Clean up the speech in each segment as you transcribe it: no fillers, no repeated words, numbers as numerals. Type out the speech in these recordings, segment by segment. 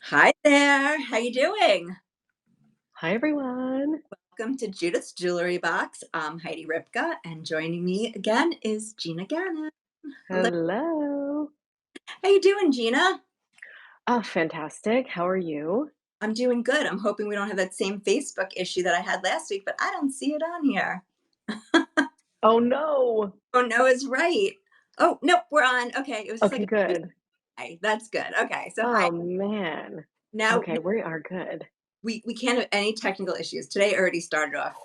Hi there. How you doing? Hi, everyone. Welcome to Judith's Jewelry Box. I'm Heidi Ripka, and joining me again is Gina Gannon. Hello. Hello. How you doing, Gina? Oh, fantastic. How are you? I'm doing good. I'm hoping we don't have that same Facebook issue that I had last week, but I don't see it on here. Oh, no. Oh no, is right. Oh no, we're on. Okay, it was just like Okay, a good. hi. That's good. Okay, so hi. Oh, man. Now Okay, we are good. we can't have any technical issues. Today already started off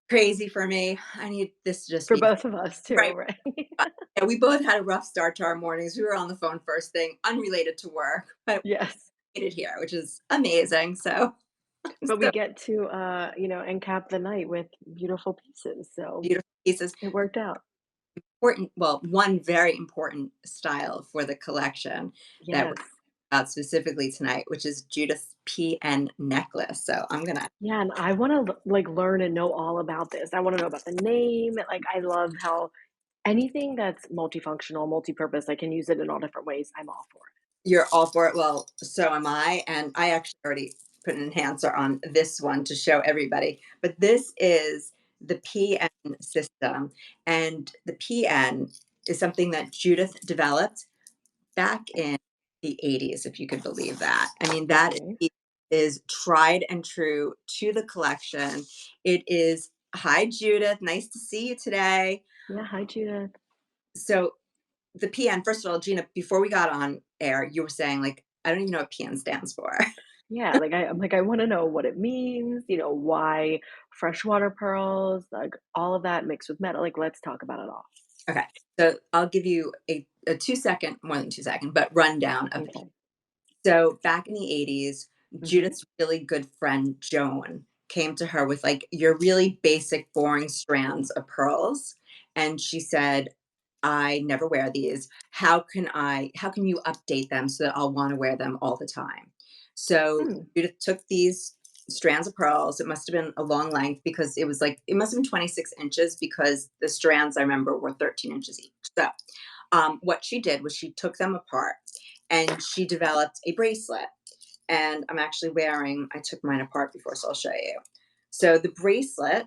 crazy for me. I need this to just For be both of us, too, right. right? Yeah, we both had a rough start to our mornings. We were on the phone first thing, unrelated to work, but Yes. we made it here, which is amazing. So, But we so get to, end cap the night with beautiful pieces. So beautiful pieces. it worked out. Important, well, one very important style for the collection that we're Yes. about specifically tonight, which is Judith's PN necklace. So I'm gonna Yeah, and I want to like learn and know all about this. I want to know about the name. Like, I love how anything that's multifunctional, multi-purpose, I can use it in all different ways. I'm all for You're all for it. Well, so am I. And I actually already put an enhancer on this one to show everybody. But this is the PN system. And the PN is something that Judith developed back in the 80s, if you could believe that. I mean, it. that Okay. is tried and true to the collection. It is, hi, Judith. Nice to see you today. Yeah. Hi, Judith. So, the PN, first of all, Gina, before we got on air, you were saying, like, I don't even know what PN stands for. Yeah, like I'm like I want to know what it means, why freshwater pearls, like all of that mixed with metal. Like let's talk about it all. Okay. So I'll give you a 2 second, more than 2 second, but rundown of the PN. Okay. So back in the 80s, Hmm. Judith's really good friend Joan came to her with like your really basic, boring strands of pearls. And she said, I never wear these. How can you update them so that I'll want to wear them all the time? So Hmm. Judith took these strands of pearls. It must have been a long length because it must have been 26 inches because the strands I remember were 13 inches each. So what she did was she took them apart and she developed a bracelet. And I'm actually I took mine apart before, so I'll show you. So the bracelet,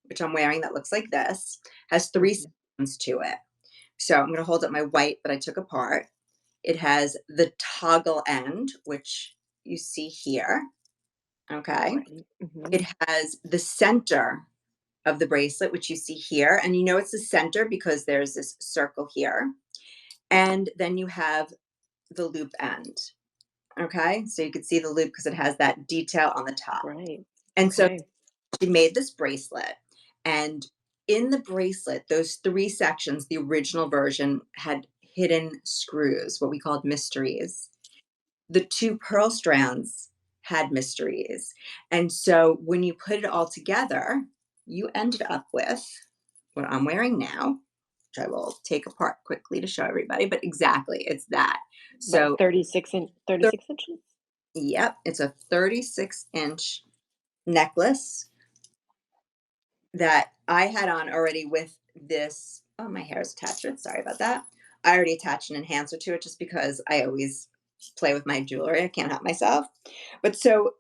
which I'm wearing, that looks like this, has three Hmm. sections to it. So I'm going to hold up my white that I took apart. It has the toggle end, which you see here. Okay. Right. Hmm. It has the center of the bracelet, which you see here. And you know it's the center because there's this circle here. And then you have the loop end. Okay. So you can see the loop because it has that detail on the top. Right. And so Okay. she made this bracelet. And in the bracelet, those three sections, the original version had hidden screws, what we called mysteries. The two pearl strands had mysteries. And so when you put it all together, you ended up with what I'm wearing now, which I will take apart quickly to show everybody. But exactly, it's that. About So, 36 inches. yep, it's a 36-inch necklace that I had on already with this. Oh, my hair is attached to it. Sorry about that. I already attached an enhancer to it just because I always play with my jewelry. I can't help myself. But so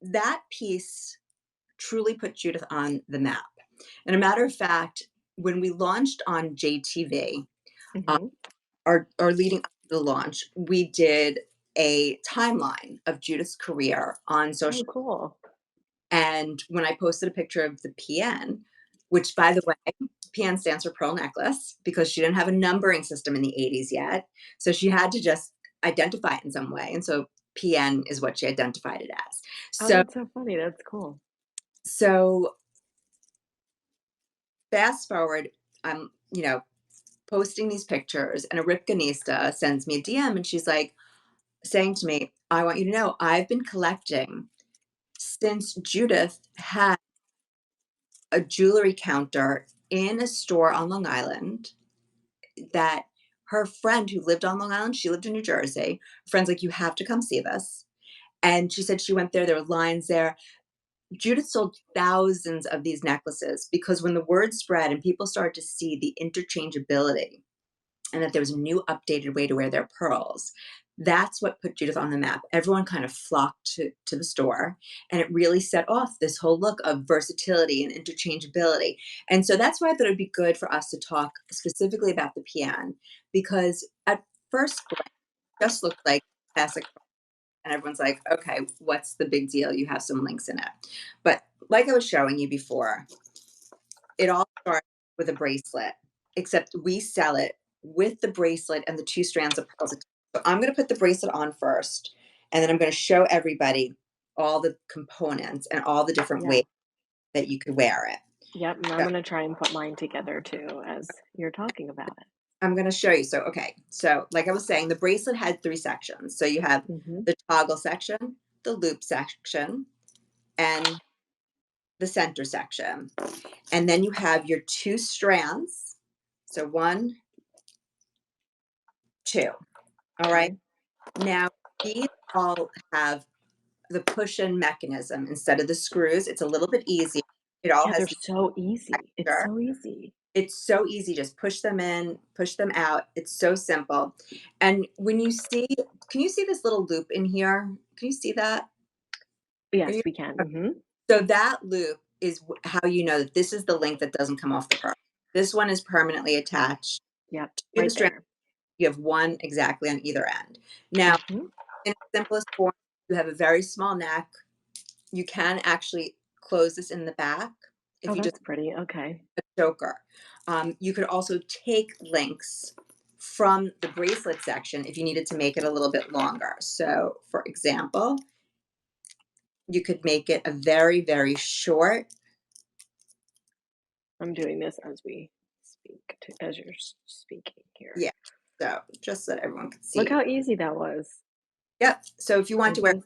that piece truly put Judith on the map. And a matter of fact, when we launched on JTV, uh, Hmm. our leading up to the launch, we did a timeline of Judith's career on Oh, social. cool. And when I posted a picture of the PN, which by the way, PN stands for pearl necklace because she didn't have a numbering system in the 80s yet. So she had to just identify it in some way. And so PN is what she identified it as. Oh, So that's so funny. That's cool. so fast forward, I'm, posting these pictures and a Ripkanista sends me a DM and she's like saying to me, I want you to know I've been collecting since Judith had a jewelry counter in a store on Long Island that her friend who lived on Long Island, she lived in New Jersey. Her friend's like, you have to come see this. And she said she went there were lines there. Judith sold thousands of these necklaces because when the word spread and people started to see the interchangeability and that there was a new updated way to wear their pearls, That's what put Judith on the map. Everyone kind of flocked to the store, and it really set off this whole look of versatility and interchangeability. And so that's why I thought it'd be good for us to talk specifically about the PN, because at first glance, it just looked like classic, and everyone's like, okay, what's the big deal? You have some links in it. But like I was showing you before, it all starts with a bracelet, except we sell it with the bracelet and the 2 strands of pearls. So I'm gonna put the bracelet on first, and then I'm gonna show everybody all the components and all the different Yeah. ways that you could wear it. Yep, and I'm So gonna try and put mine together too as you're talking about it. I'm gonna show you. So, okay, so like I was saying, the bracelet had 3 sections. So you have Mhm. the toggle section, the loop section, and the center section. And then you have your 2 strands. So 1, 2. All right. Okay. Now, these all have the push-in mechanism instead of the screws. It's a little bit easier. It all Yeah, they're has the so easy. It's texture. so easy. It's so easy. Just push them in, push them out. It's so simple. And when you see, can you see this little loop in here? Can you see that? Are Yes, you, we can. Mhm. so that loop is how you know that this is the link that doesn't come off the pearl. This one is permanently attached Yep, to the right strand. there. You have one exactly on either end. Now, Mhm. in its simplest form, you have a very small neck. You can actually close this in the back if Oh, you just that's pretty. Okay. a choker. You could also take links from the bracelet section if you needed to make it a little bit longer. So, for example, you could make it a very, very short. I'm doing this as we speak to as you're speaking here. Yeah. So, just so that everyone can Look see. how easy that was. Yep. So, if you want to wear Mhm.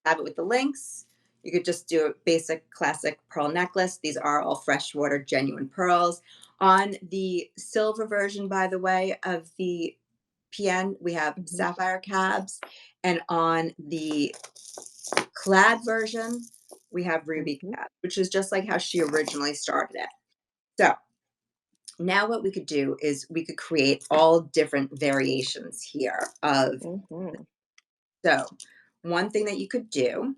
have it with the links, you could just do a basic classic pearl necklace. These are all freshwater genuine pearls. On the silver version, by the way, of the PN, we have Mhm. sapphire cabs, and on the clad version, we have ruby Mhm. cab, which is just like how she originally started it. So now what we could do is we could create all different variations here of, Mhm. so one thing that you could do,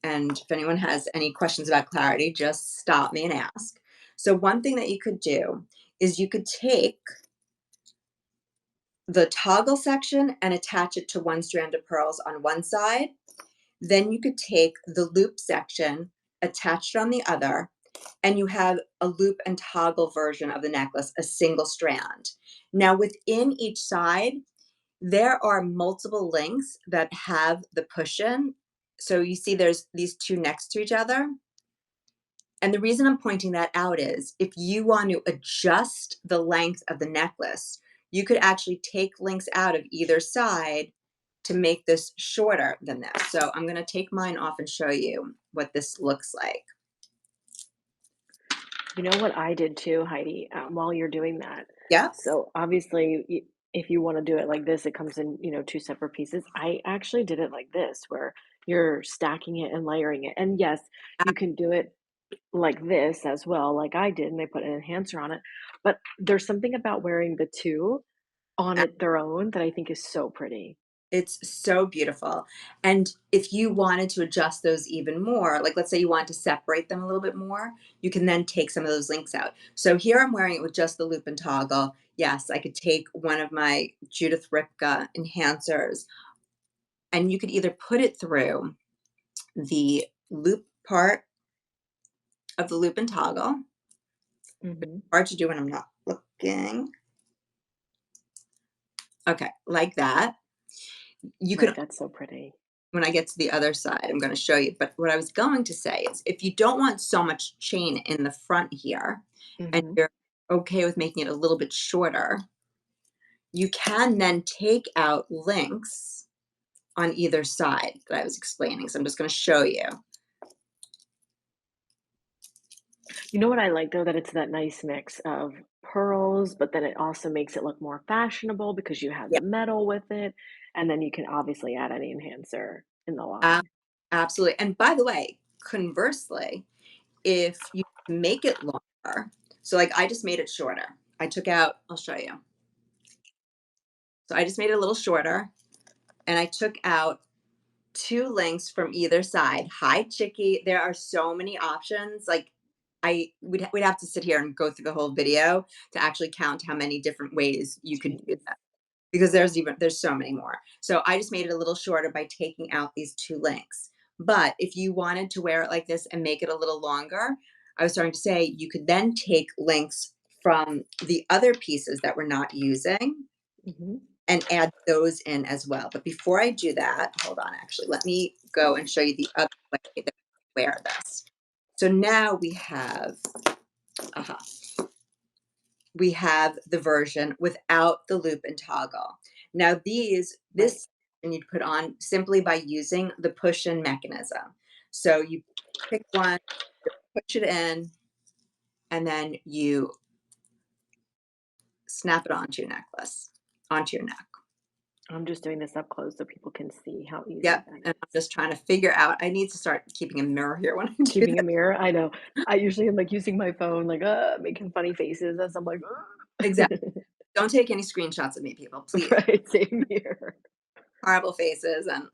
and if anyone has any questions about clarity, just stop me and ask. So one thing that you could do is you could take the toggle section and attach it to one strand of pearls on one side. Then you could take the loop section, attach it on the other, and you have a loop and toggle version of the necklace, a single strand. Now, within each side, there are multiple links that have the push in. So you see there's these 2 next to each other. And the reason I'm pointing that out is if you want to adjust the length of the necklace, you could actually take links out of either side to make this shorter than this. So I'm going to take mine off and show you what this looks like. You know what I did too, Heidi, while you're doing that? Yep. So obviously, if you want to do it like this, it comes in, 2 separate pieces. I actually did it like this, where you're stacking it and layering it. And yes, you can do it like this as well, like I did, and I put an enhancer on it. But there's something about wearing the two on it their own that I think is so pretty. It's so beautiful. And if you wanted to adjust those even more, like let's say you want to separate them a little bit more, you can then take some of those links out. So here I'm wearing it with just the loop and toggle. Yes, I could take one of my Judith Ripka enhancers, and you could either put it through the loop part of the loop and toggle. Hmm. Hard to do when I'm not looking. Okay, like that. You Right, could, that's so pretty. when I get to the other side, I'm going to show you. But what I was going to say is if you don't want so much chain in the front here and Hmm. you're okay with making it a little bit shorter, you can then take out links on either side that I was explaining. So I'm just going to show you. You know what I like though? That it's that nice mix of pearls, but then it also makes it look more fashionable because you have Yeah, the metal with it. And then you can obviously add any enhancer in the ab- line. absolutely. And by the way, conversely, if you make it longer, so like I just made it shorter. I took out, I'll show you. So I just made it a little shorter. and I took out 2 links from either side. Hi, Chicky. There are so many options. Like, we'd have to sit here and go through the whole video to actually count how many different ways you could do Jeez. that, because there's so many more. So I just made it a little shorter by taking out these 2 links. But if you wanted to wear it like this and make it a little longer, I was starting to say you could then take links from the other pieces that we're not using Mhm. and add those in as well. But before I do that, hold on, actually, let me go and show you the other way that we wear this. So now uh we have the version without the loop and toggle. Now Right. this and you'd put on simply by using the push-in mechanism. So you pick one, push it in, and then you snap it onto your necklace, onto your neck. I'm just doing this up close so people can see how easy Yep. that And I'm is. just trying to figure out. I need to start keeping a mirror here when I do Keeping a this. mirror, I know. I usually am, like, using my phone, like, making funny faces as I'm like, Exactly. Don't take any screenshots of me, people, please. right, same here. Horrible faces, and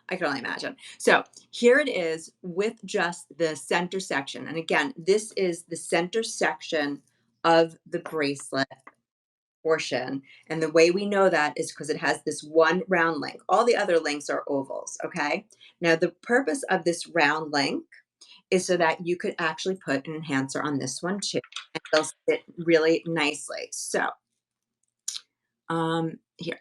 I can only imagine. So here it is with just the center section. And again, this is the center section of the bracelet portion. And the way we know that is because it has this one round link. All the other links are ovals, okay? Now, the purpose of this round link is so that you could actually put an enhancer on this one too, and they'll sit really nicely. So, here.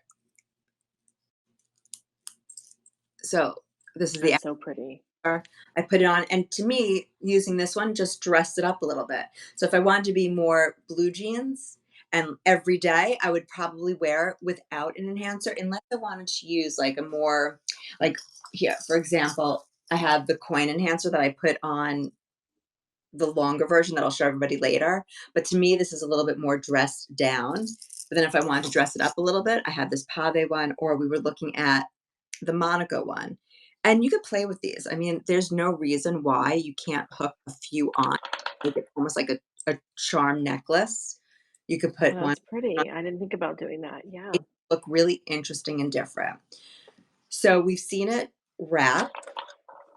So this is the That's so pretty. I put it on, and to me, using this one just dressed it up a little bit. So if I wanted to be more blue jeans and every day, I would probably wear it without an enhancer, unless I wanted to use like a more, like here, for example, I have the coin enhancer that I put on the longer version that I'll show everybody later. But to me, this is a little bit more dressed down. But then if I wanted to dress it up a little bit, I had this pave one, or we were looking at the Monaco one. And you could play with these. I mean, there's no reason why you can't hook a few on, make it almost like a charm necklace. You could Oh, put one that's on, pretty. I didn't think about doing that. Yeah. it look really interesting and different. So we've seen it wrap,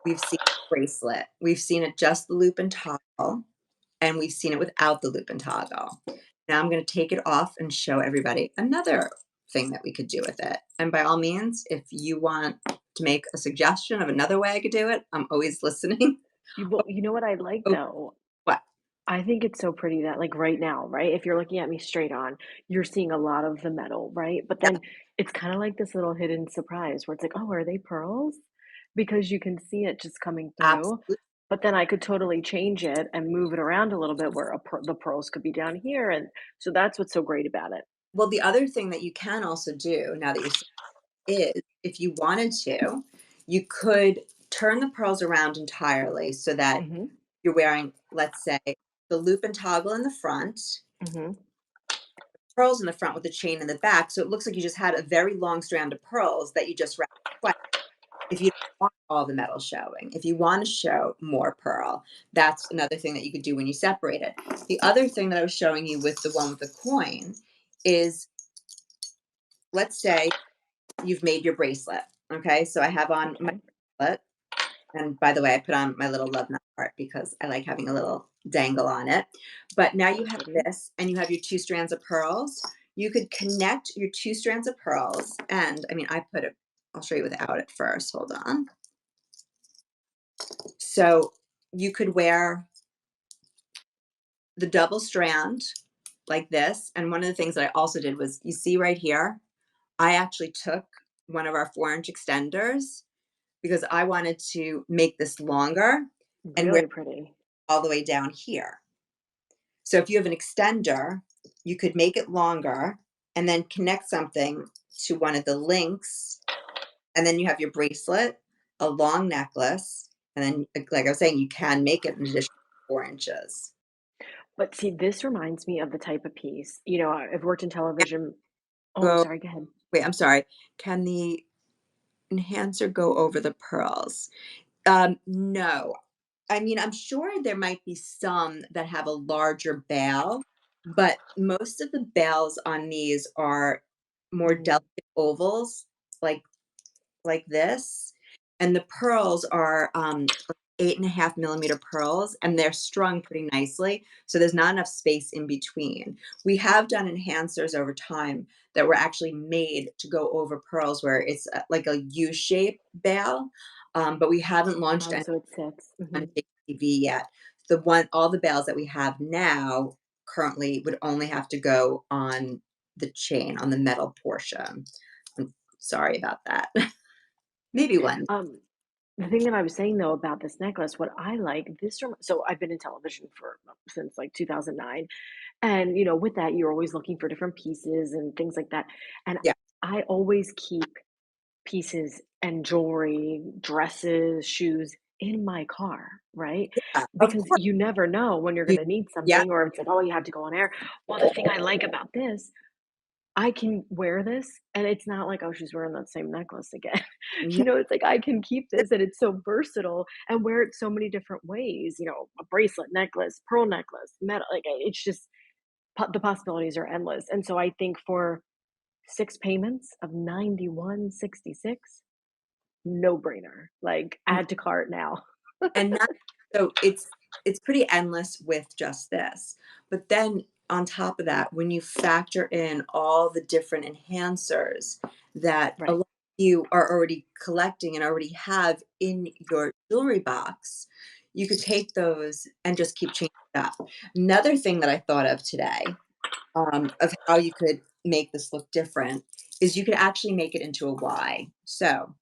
we've seen bracelet, we've seen it just the loop and toggle, and we've seen it without the loop and toggle. Now I'm going to take it off and show everybody another thing that we could do with it. And by all means, if you want to make a suggestion of another way I could do it, I'm always listening. You know what I like Oh, though? what? I think it's so pretty that, like, right now, right? If you're looking at me straight on, you're seeing a lot of the metal, right? But Yeah, then it's kind of like this little hidden surprise where it's like, oh, are they pearls? Because you can see it just coming through. absolutely. But then I could totally change it and move it around a little bit where the pearls could be down here. And so that's what's so great about it. Well, the other thing that you can also do now that you're saying is if you wanted to, you could turn the pearls around entirely so that Hmm. you're wearing, let's say, the loop and toggle in the front, Hmm. pearls in the front with the chain in the back. So it looks like you just had a very long strand of pearls that you just wrapped twice. If you don't want all the metal showing, if you want to show more pearl, that's another thing that you could do when you separate it. The other thing that I was showing you with the one with the coin is, let's say you've made your bracelet. Okay. So I have on my Okay. bracelet. And by the way, I put on my little love knot part because I like having a little dangle on it. But now you That's have pretty. this and you have your 2 strands of pearls. You could connect your 2 strands of pearls. And I mean, I'll show you without it first. Hold on. So you could wear the double strand like this. And one of the things that I also did was, you see right here, I actually took one of our 4-inch extenders because I wanted to make this longer and wear Really it pretty. all the way down here. So if you have an extender, you could make it longer and then connect something to one of the links. And then you have your bracelet, a long necklace, and then, like I was saying, you can make it an additional 4 inches. But see, this reminds me of the type of piece, I've worked in And television. Oh, I'm go, sorry. Go ahead. wait, I'm sorry. Can the enhancer go over the pearls? No. I mean, I'm sure there might be some that have a larger bale, but most of the bales on these are more Mhm. delicate ovals, like like this, and the pearls are 8.5 millimeter pearls, and they're strung pretty nicely. So there's not enough space in between. We have done enhancers over time that were actually made to go over pearls where it's like a U shape bail, but we haven't launched Oh, any so it sits. on Mhm. TV yet. All the bails that we have now currently would only have to go on the chain, on the metal portion. I'm sorry about that. Maybe one. Um, the thing that I was saying though about this necklace, what I like, so I've been in television for since like 2009. And with that, you're always looking for different pieces and things like that. And Yeah, I always keep pieces and jewelry, dresses, shoes in my car, right? of Because course. you never know when you're You going to need yeah, something, or it's like, oh, you have to go on air. Well, the thing I like about this, I can wear this and it's not like, oh, she's wearing that same necklace again. yeah, It's like I can keep this and it's so versatile and wear it so many different ways, a bracelet, necklace, pearl necklace, metal, like it's just the possibilities are endless. And so I think for 6 payments of 91.66, no brainer. Like and add to cart now. and not so it's pretty endless with just this. But then on top of that, when you factor in all the different enhancers that a lot Right. of you are already collecting and already have in your jewelry box, you could take those and just keep changing it up. Another thing that I thought of today, of how you could make this look different, is you could actually make it into a Y. So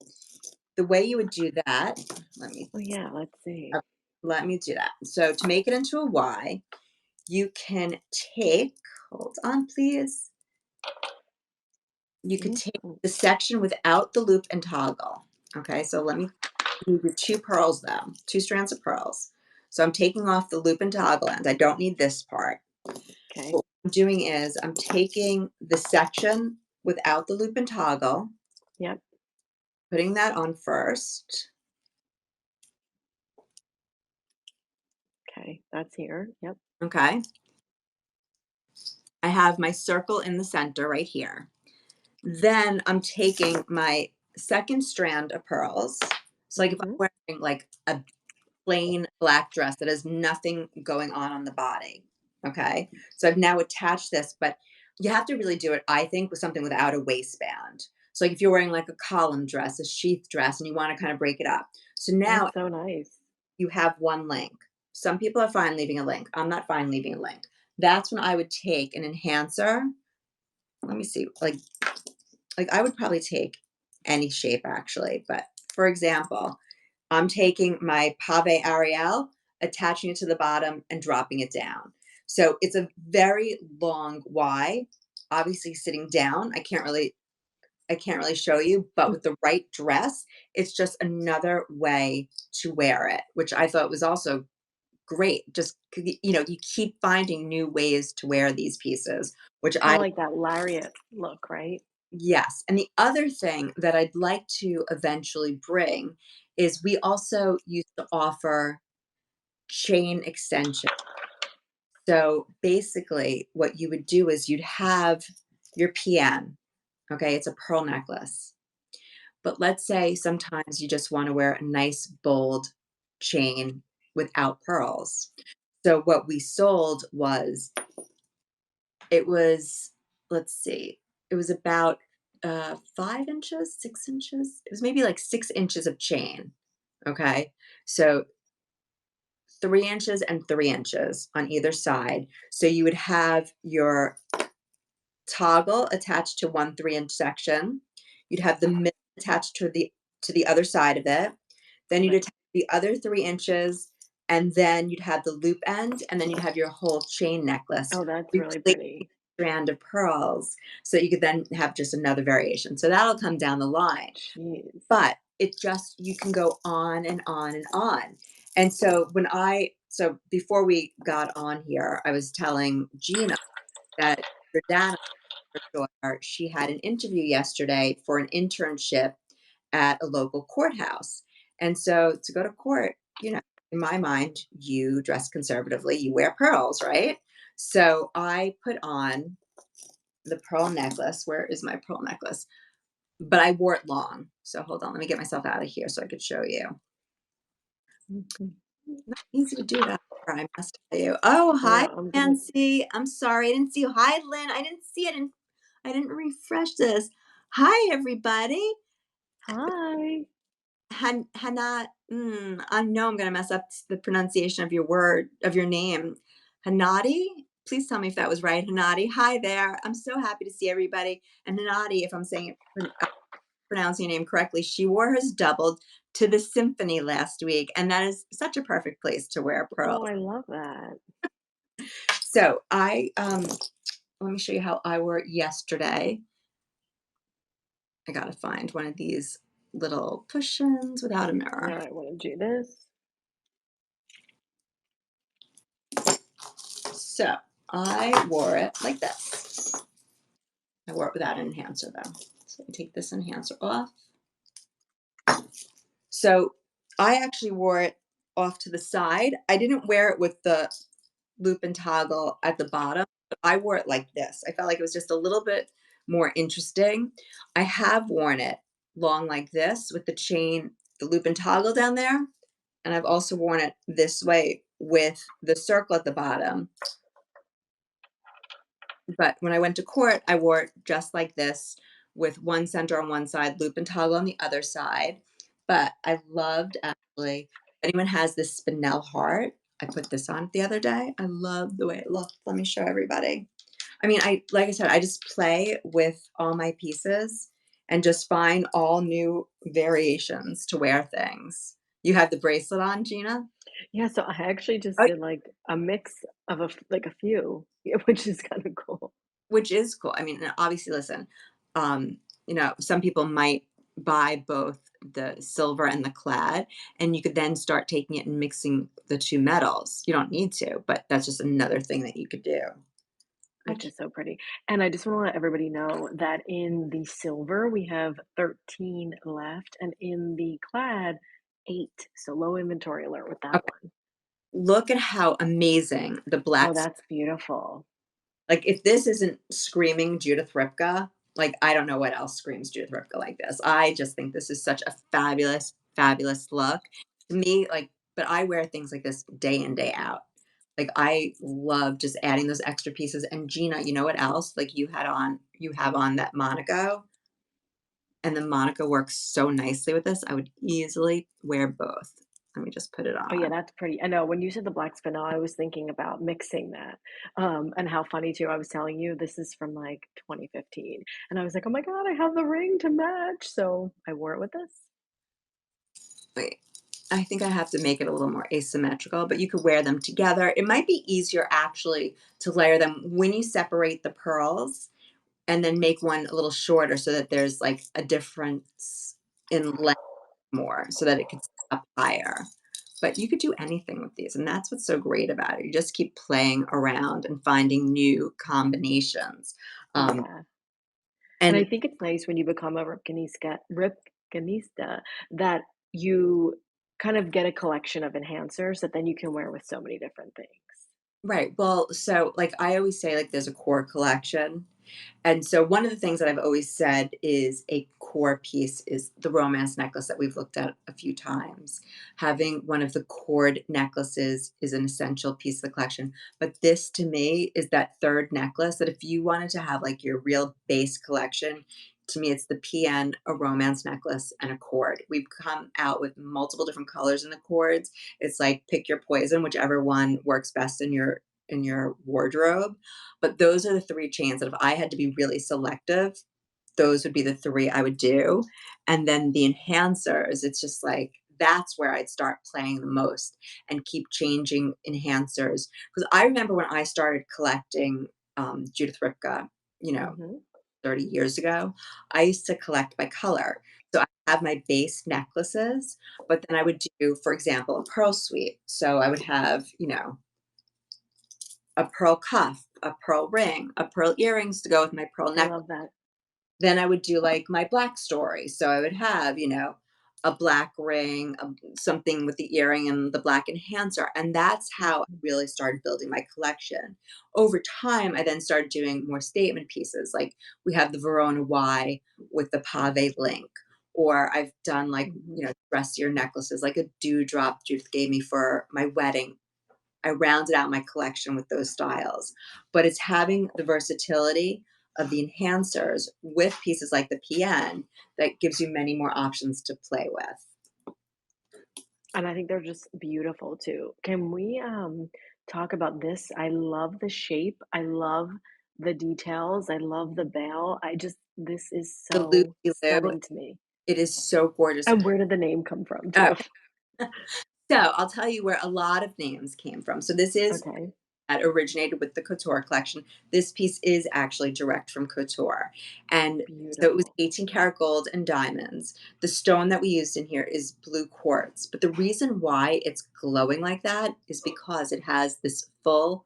the way you would do that, let me Oh yeah, let's see. uh, let me do that. So to make it into a Y, you can take, hold on, please. You could Mhm. take the section without the loop and toggle. Okay, so let me do the two pearls though, two strands of pearls. So I'm taking off the loop and toggle end. I don't need this part. Okay. What I'm doing is I'm taking the section without the loop and toggle, Yep. putting that on first. Okay. That's here. Yep. Okay. I have my circle in the center right here. Then I'm taking my second strand of pearls. So, like, if I'm Mhm. wearing like a plain black dress that has nothing going on the body, okay? So I've now attached this, but you have to really do it, I think, with something without a waistband. So, like, if you're wearing like a column dress, a sheath dress, and you want to kind of break it up. So now That's so nice. you have one link. Some people are fine leaving a link. I'm not fine leaving a link. That's when I would take an enhancer. Let me see, like I would probably take any shape actually, but for example, I'm taking my Pave Ariel, attaching it to the bottom and dropping it down. So it's a very long Y. Obviously sitting down, I can't really show you, but with the right dress, it's just another way to wear it, which I thought was also great. Just you keep finding new ways to wear these pieces, which Kind I of like that lariat look, right? yes, and the other thing that I'd like to eventually bring is we also used to offer chain extension. So basically, what you would do is you'd have your PN, okay? It's a pearl necklace. But let's say sometimes you just want to wear a nice, bold chain without pearls. So what we sold was it was, let's see, it was about 5 inches, 6 inches. It was maybe like 6 inches of chain. Okay. So 3 inches and 3 inches on either side. So you would have your toggle attached to one 3 inch section. You'd have the middle attached to the other side of it. Then you'd Right. attach the other 3 inches, and then you'd have the loop end, and then you'd have your whole chain necklace Oh, that's really replacing pretty. strand of pearls. So you could then have just another variation. So that'll come down the line. Jeez. But it just you can go on and on and on. And so before we got on here, I was telling Gina that your dad, her daughter, she had an interview yesterday for an internship at a local courthouse. And so to go to court, in my mind, you dress conservatively, you wear pearls, right? So I put on the pearl necklace. Where is my pearl necklace? but I wore it long. So hold on, let me get myself out of here so I could show you. Mhm. Not easy to do that, I must tell you. Oh, I hi, know, I'm gonna Nancy. I'm sorry, I didn't see you. Hi, Lynn. I didn't see it, and I didn't refresh this. Hi, everybody. Hi. Hana. I know I'm gonna mess up the pronunciation of your word of your name. Hanadi. Please tell me if that was right, Hanadi. Hi there. I'm so happy to see everybody. And Hanadi, if I'm saying it pronouncing your name correctly, she wore hers doubled to the symphony last week, and that is such a perfect place to wear Oh, pearls. I love that. So let me show you how I wore it yesterday. I gotta find one of these little cushions without a mirror. Alright, wanna do this? So I wore it like this. I wore it without an enhancer though. So I take this enhancer off. So I actually wore it off to the side. I didn't wear it with the loop and toggle at the bottom, but I wore it like this. I felt like it was just a little bit more interesting. I have worn it long like this with the chain, the loop and toggle down there. And I've also worn it this way with the circle at the bottom. But when I went to court, I wore it just like this with one center on one side, loop and toggle on the other side. But I loved actually, if anyone has this spinel heart, I put this on the other day. I love the way it looked. Let me show everybody. I mean, like I said, I just play with all my pieces and just find all new variations to wear things. You have the bracelet on, Gina? Yeah, so I actually just Oh, did, like, a mix of a few, yeah, which is kinda cool. which is cool. I mean, and obviously, listen, some people might buy both the silver and the clad, and you could then start taking it and mixing the two metals. You don't need to, but that's just another thing that you could do. Which Actually, is so pretty. And I just wanna let everybody know that in the silver, we have 13 left, and in the clad, 8, so low inventory alert with that okay, one. look at how amazing the Oh, black. that's beautiful. Like, if this isn't screaming Judith Ripka, like, I don't know what else screams Judith Ripka like this. I just think this is such a fabulous, fabulous look. To me, like, but I wear things like this day in, day out. Like, I love just adding those extra pieces. And Gina, you know what else? Like, you have on that Monaco, and the Monaco works so nicely with this. I would easily wear both. Let me just put it Oh, yeah, on. that's pretty. I know when you said the black spinel, I was thinking about mixing that, and how funny too, I was telling you this is from, like, 2015, and I was like, "Oh my god, I have the ring to match," so I wore it with this. Wait, I think I have to make it a little more asymmetrical, but you could wear them together. It might be easier actually to layer them when you separate the pearls and then make one a little shorter so that there's like a difference in length more so that it could sit up higher. But you could do anything with these, and that's what's so great about it. You just keep playing around and finding new combinations. Um, Yeah. And I and think it's nice when you become a Ripcanista that you kind of get a collection of enhancers that then you can wear with so many different things. right, well, so like I always say, like there's a core collection. And so one of the things that I've always said is a core piece is the romance necklace that we've looked at a few times. Having one of the cord necklaces is an essential piece of the collection. But this to me is that third necklace that if you wanted to have like your real base collection, to me it's the PN, a romance necklace, and a cord. We've come out with multiple different colors in the cords. It's like pick your poison, whichever one works best in your wardrobe, but those are the 3 chains that if I had to be really selective, those would be the 3 I would do, and then the enhancers, it's just like, that's where I'd start playing the most and keep changing enhancers. Because I remember when I started collecting, Judith Ripka, you know, Mhm. 30 years ago, I used to collect by color. So I have my base necklaces, but then I would do, for example, a pearl suite. So I would have, a pearl cuff, a pearl ring, a pearl earrings to go with my pearl I necklace. love that. Then I would do like my black story. So I would have, a black ring, something with the earring and the black enhancer, and that's how I Mhm, really started building my collection. Over time, I then started doing more statement pieces, like we have the Verona Y with the pave link, or I've done like, mhm. dressier necklaces, like a dewdrop Judith gave me for my wedding. I rounded out my collection with those styles. But it's having the versatility of the enhancers with pieces like the PN that gives you many more options to play with. And I think they're just beautiful too. Can we, talk about this? I love the shape, I love the details, I love the veil. This is The so loop-de-loo, stunning to me. it is so gorgeous. And where did the name come from Oh, too? so I'll tell you where a lot of names came from. So this is Okay, that originated with the couture collection. This piece is actually direct from couture. And so it was beautiful. 18 karat gold and diamonds. The stone that we used in here is blue quartz. But the reason why it's glowing like that is because it has this full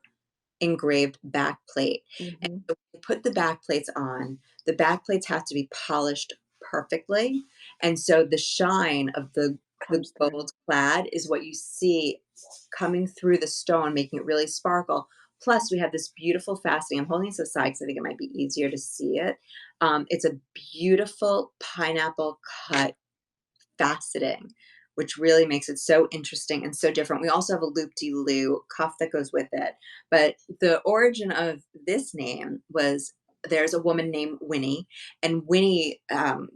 engraved back plate. And Mhm, so when you put the back plates on, the back plates have to be polished perfectly. And so the shine of the comes through. gold clad is what you see coming through the stone, making it really sparkle. Plus, we have this beautiful fastening. I'm holding it to the side because I think it might be easier to see it. It's a beautiful pineapple cut faceting, which really makes it so interesting and so different. We also have a loop-de-loo cuff that goes with it. But the origin of this name was there's a woman named Winnie, and Winnie,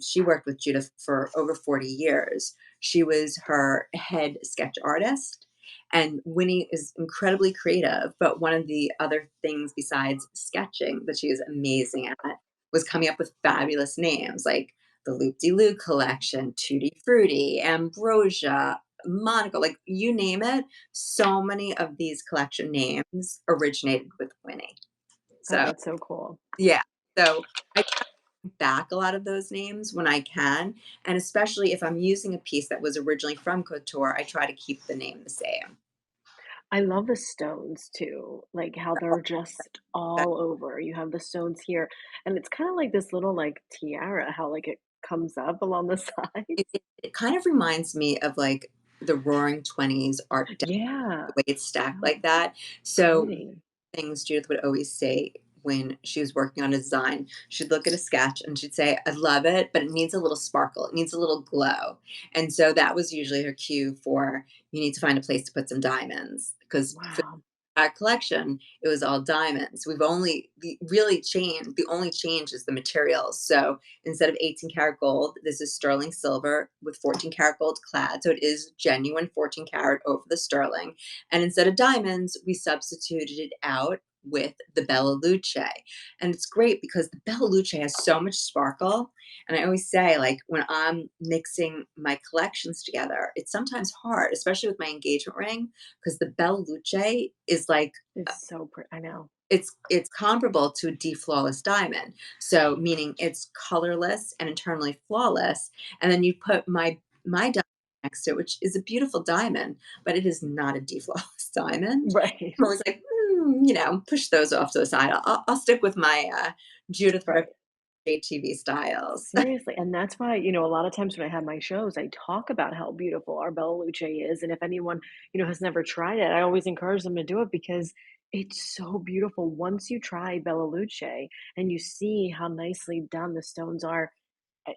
she worked with Judith for over 40 years. She was her head sketch artist. And Winnie is incredibly creative, but one of the other things besides sketching that she is amazing at was coming up with fabulous names like the Loop De Loo collection, Tutti Frutti, Ambrosia, Monaco, like you name it. So many of these collection names originated with Winnie. Oh, So, that's so cool. yeah. So I bring back a lot of those names when I can. And especially if I'm using a piece that was originally from couture, I try to keep the name the same. I love the stones too, like how they're just all over. You have the stones here, and it's kinda like this little, like, tiara, how, like, it comes up along the It, sides. it, it kind of reminds me of like the Roaring Twenties art deco, Yeah. the way it's stacked Oh, like that. So pretty. things Judith would always say when she was working on a design. She'd look at a sketch and she'd say, I love it, but it needs a little sparkle. It needs a little glow. And so that was usually her cue for you need to find a place to put some diamonds because for Wow. our collection, it was all diamonds. We've only really changed. The only change is the materials. So instead of 18 karat gold, this is sterling silver with 14 karat gold clad. So it is genuine 14 karat over the sterling. And instead of diamonds, we substituted it out with the Bella Luce. And it's great because the Bella Luce has so much sparkle. And I always say, like, when I'm mixing my collections together, it's sometimes hard, especially with my engagement ring, because the Bella Luce is like It's so pretty. I know. it's comparable to a deflawless diamond. So meaning it's colorless and internally flawless. And then you put my diamond next to it, which is a beautiful diamond, but it is not a deflawless diamond. Right. I'm always like, push those off to the side. I'll stick with my Judith Ripka Right. TV styles. Seriously, and that's why, a lot of times when I have my shows, I talk about how beautiful our Bella Luce is, and if anyone, has never tried it, I always encourage them to do it because it's so beautiful. Once you try Bella Luce and you see how nicely done the stones are,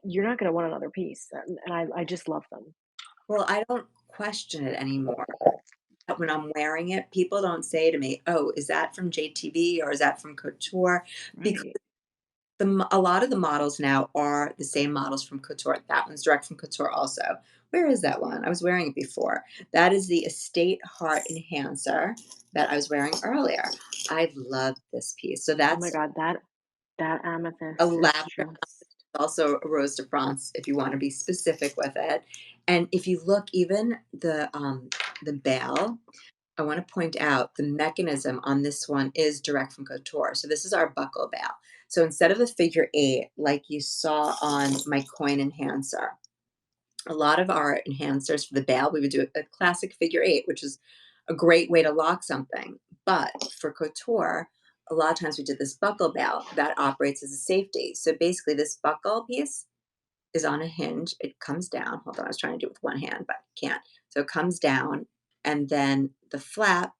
you're not gonna want another piece, and I just love them. Well, I don't question it anymore. When I'm wearing it, people don't say to me, "Oh, is that from JTV or is that from Couture?" Because Right. a lot of the models now are the same models from Couture. That one's direct from Couture also. Where is that one? I was wearing it before. That is the Estate Heart Enhancer that I was wearing earlier. I love this piece. So Oh my that's god, that a amethyst is lavender, just also a Rose de France if you want to be specific with it. And if you look, even the bell, I want to point out the mechanism on this one is direct from couture. So this is our buckle bell. So instead of a figure eight, like you saw on my coin enhancer, a lot of our enhancers for the bell, we would do a classic figure eight, which is a great way to lock something. But for couture, a lot of times we did this buckle bell that operates as a safety. So basically, this buckle piece is on a hinge. It comes down. Hold on, I was trying to do it with one hand, but can't. So it comes down, and then the flap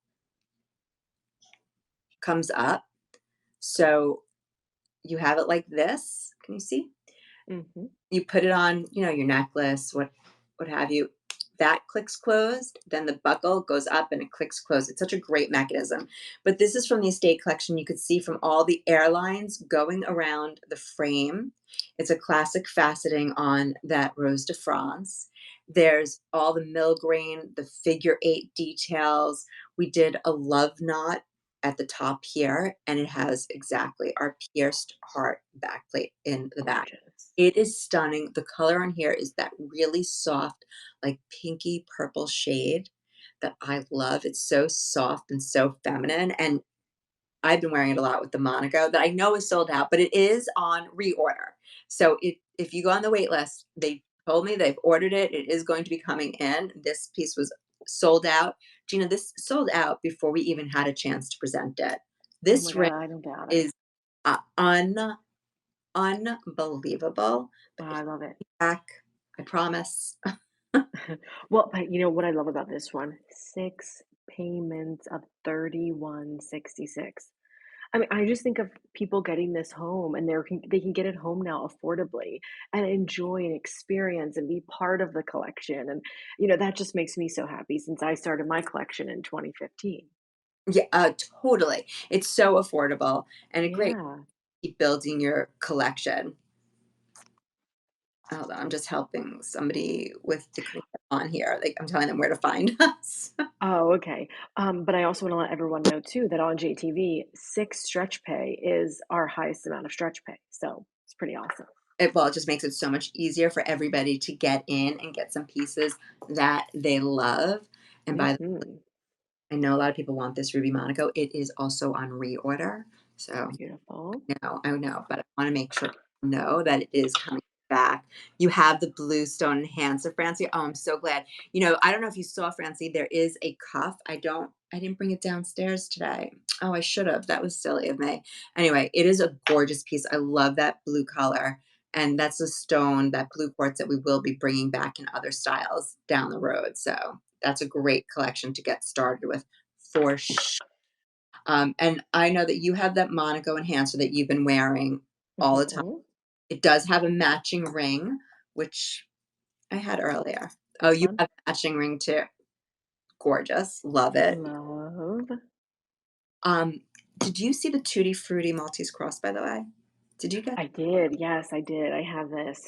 comes up. So you have it like this. Can you see? Mhm. You put it on, your necklace, what have you. That clicks closed, then the buckle goes up and it clicks closed. It's such a great mechanism. But this is from the estate collection. You could see from all the airlines going around the frame. It's a classic faceting on that Rose de France. There's all the mill grain, the figure eight details. We did a love knot at the top here, and it has exactly our pierced heart backplate in the back. Gorgeous. It is stunning. The color on here is that really soft, like pinky purple shade that I love. It's so soft and so feminine. And I've been wearing it a lot with the Monaco that I know is sold out, but it is on reorder. So if you go on the wait list, they told me they've ordered it. It is going to be coming in. This piece was sold out. Gina, this sold out before we even had a chance to present it. Oh my This ring god, I don't doubt it. is unbelievable. Oh, I love it. Back, I promise. Well, you know what I love about this one? 6 payments of 31.66. I mean, I just think of people getting this home and they can get it home now affordably and enjoy and experience and be part of the collection. And, that just makes me so happy since I started my collection in 2015. Yeah, totally. It's so affordable and a great Yeah. keep building your collection. Hold on, I'm just helping somebody with the cleanup on here. Like I'm telling them where to find us. Oh, okay. But I also want to let everyone know too that on JTV, 6 stretch pay is our highest amount of stretch pay. So it's pretty awesome. It just makes it so much easier for everybody to get in and get some pieces that they love. And by the Hmm. I know a lot of people want this Ruby Monaco. It is also on reorder. So Beautiful. I know, but I wanna make sure people know that it is coming back. You have the blue stone enhancer, Francie. Oh, I'm so glad. I don't know if you saw, Francie, there is a cuff. I didn't bring it downstairs today. Oh, I should have. That was silly of me. Anyway, it is a gorgeous piece. I love that blue color, and that's a stone, that blue quartz that we will be bringing back in other styles down the road. So that's a great collection to get started with for and I know that you have that Monaco enhancer that you've been wearing all the time. Hmm. It does have a matching ring, which I had earlier. Oh, This you one. have a matching ring too. Gorgeous. Love it. Love. Um, did you see the Tutti Frutti Maltese cross, by the way? Did you get I did. Yes, I did. I have this.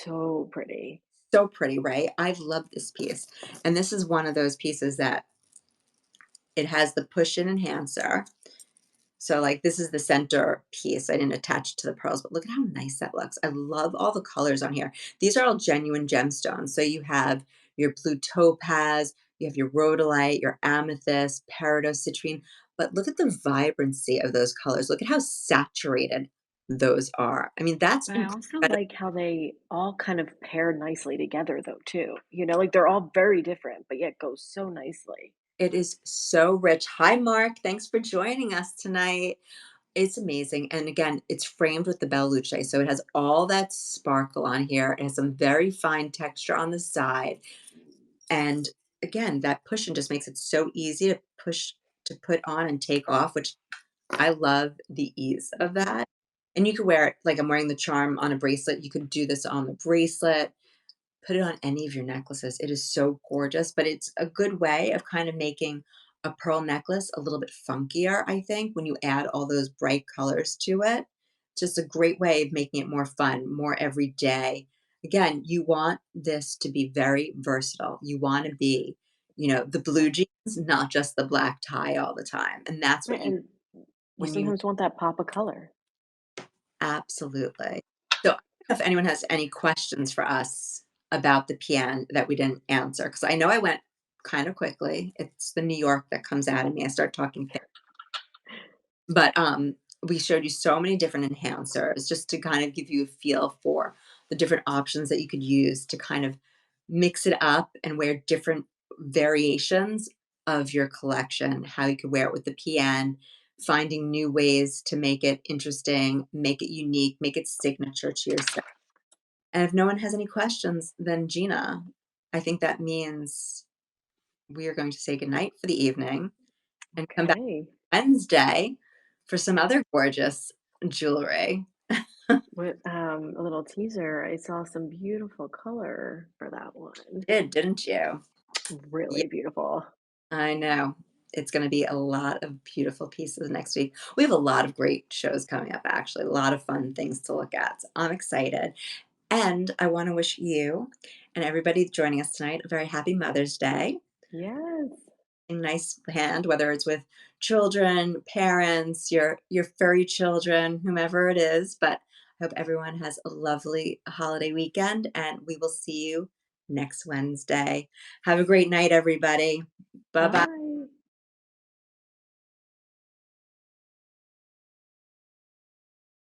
So pretty. so pretty, right? I love this piece. And this is one of those pieces that it has the push-in enhancer. So, like, this is the center piece. I didn't attach it to the pearls, but look at how nice that looks. I love all the colors on here. These are all genuine gemstones. So you have your blue topaz, you have your rhodolite, your amethyst, peridot, citrine. But look at the vibrancy of those colors. Look at how saturated those are. I mean, that's But I also incredible. like how they all kind of pair nicely together though too. Like they're all very different, but yet go so nicely. It is so rich. Hi, Mark. Thanks for joining us tonight. It's amazing, and again, it's framed with the Bella Luce, so it has all that sparkle on here. It has some very fine texture on the side, and again, that push-in just makes it so easy to put on and take off, which I love the ease of that. And you could wear it like I'm wearing the charm on a bracelet. You could do this on the bracelet. Put it on any of your necklaces. It is so gorgeous, but it's a good way of kind of making a pearl necklace a little bit funkier, I think, when you add all those bright colors to it. Just a great way of making it more fun, more everyday. Again, you want this to be very versatile. You want to be, the blue jeans, not just the black tie all the time. And that's Right, what you and you when you sometimes want that pop of color. absolutely. So, I don't know if anyone has any questions for us about the PN that we didn't answer, because I know I went kind of quickly. It's the New York that comes out of me. I start talking but, we showed you so many different enhancers just to kind of give you a feel for the different options that you could use to kind of mix it up and wear different variations of your collection, how you could wear it with the PN, finding new ways to make it interesting, make it unique, make it signature to yourself. And if no one has any questions, then Gina, I think that means we are going to say goodnight for the evening and come back Okay. Wednesday for some other gorgeous jewelry. With, a little teaser, I saw some beautiful color for that one. Didn't you? Yeah, Really beautiful. I know. It's gonna be a lot of beautiful pieces next week. We have a lot of great shows coming up, actually, a lot of fun things to look at. So I'm excited. And I want to wish you and everybody joining us tonight a very happy Mother's Day. Yes. A nice hand, whether it's with children, parents, your furry children, whomever it is. But I hope everyone has a lovely holiday weekend, and we will see you next Wednesday. Have a great night, everybody. Bye bye. Bye.